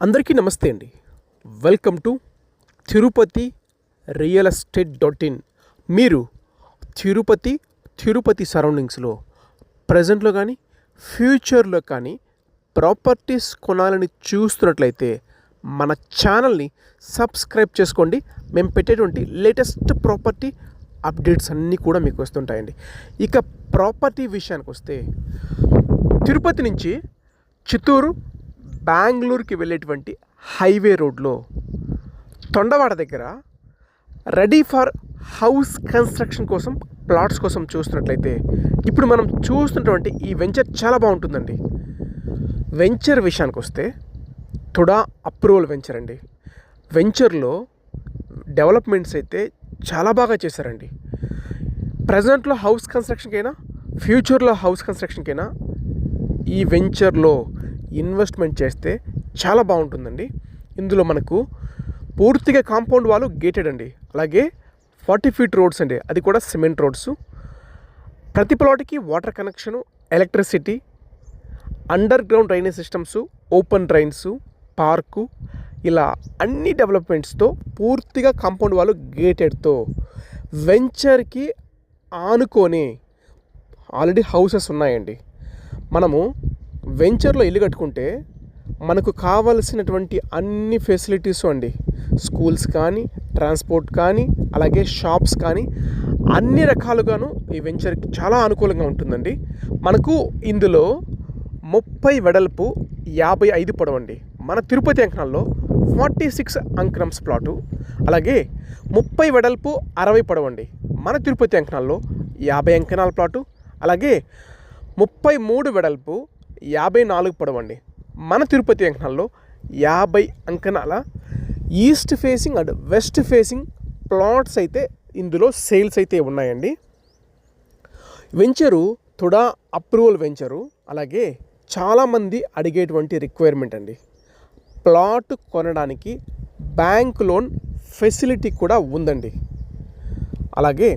అందరికీ నమస్తే అండి. Welcome to Tirupati real estate .in. మీరు తిరుపతి సరౌండింగ్స్లో ప్రజెంట్లో కానీ ఫ్యూచర్లో కానీ ప్రాపర్టీస్ కొనాలని చూస్తున్నట్లయితే మన ఛానల్ని సబ్స్క్రైబ్ చేసుకోండి. మేము పెట్టేటువంటి లేటెస్ట్ ప్రాపర్టీ అప్డేట్స్ అన్నీ కూడా మీకు వస్తుంటాయండి. ఇక ప్రాపర్టీ విషయానికి వస్తే తిరుపతి నుంచి చిత్తూరు బెంగళూరుకి వెళ్ళేటువంటి హైవే రోడ్లో తొండవాడ దగ్గర రెడీ ఫర్ హౌస్ కన్స్ట్రక్షన్ కోసం ప్లాట్స్ కోసం చూస్తున్నట్లయితే ఇప్పుడు మనం చూస్తున్నటువంటి ఈ వెంచర్ చాలా బాగుంటుందండి. వెంచర్ విషయానికి వస్తే తుడా అప్రూవల్ వెంచర్ అండి. వెంచర్లో డెవలప్మెంట్స్ అయితే చాలా బాగా చేశారండి. ప్రజెంట్లో హౌస్ కన్స్ట్రక్షన్కైనా ఫ్యూచర్లో హౌస్ కన్స్ట్రక్షన్కైనా ఈ వెంచర్లో ఇన్వెస్ట్మెంట్ చేస్తే చాలా బాగుంటుందండి. ఇందులో మనకు పూర్తిగా కాంపౌండ్ వాళ్ళు గేటెడ్ అండి. అలాగే 40 feet రోడ్స్ అండి, అది కూడా సిమెంట్ రోడ్స్. ప్రతి ప్లాట్కి water connection, electricity, underground drainage systems, open drains, park, ఇలా అన్ని డెవలప్మెంట్స్తో పూర్తిగా కాంపౌండ్ వాళ్ళు గేటెడ్తో వెంచర్కి ఆనుకొని ఆల్రెడీ హౌసెస్ ఉన్నాయండి. మనము వెంచర్లో ఇల్లు కట్టుకుంటే మనకు కావలసినటువంటి అన్ని ఫెసిలిటీస్ అండి, స్కూల్స్ కానీ, ట్రాన్స్పోర్ట్ కానీ, అలాగే షాప్స్ కానీ అన్ని రకాలుగాను ఈ వెంచర్కి చాలా అనుకూలంగా ఉంటుందండి. మనకు ఇందులో 30 వెడల్పు, 55 పొడవండి. మన తిరుపతి అంకణాల్లో 46 అంకణమ్స్ ప్లాటు. అలాగే 30 వెడల్పు, 60 పొడవండి. మన తిరుపతి అంకణాల్లో 50 అంకణాల ప్లాటు. అలాగే 33 వెడల్పు, 54 పొడవండి. మన తిరుపతి అంకణాల్లో 50 అంకణాల east facing and west facing plots అయితే ఇందులో సేల్స్ అయితే ఉన్నాయండి. Venture TUDA approval venture. అలాగే చాలామంది అడిగేటువంటి రిక్వైర్మెంట్ అండి, ప్లాట్ కొనడానికి బ్యాంక్ లోన్ ఫెసిలిటీ కూడా ఉందండి. అలాగే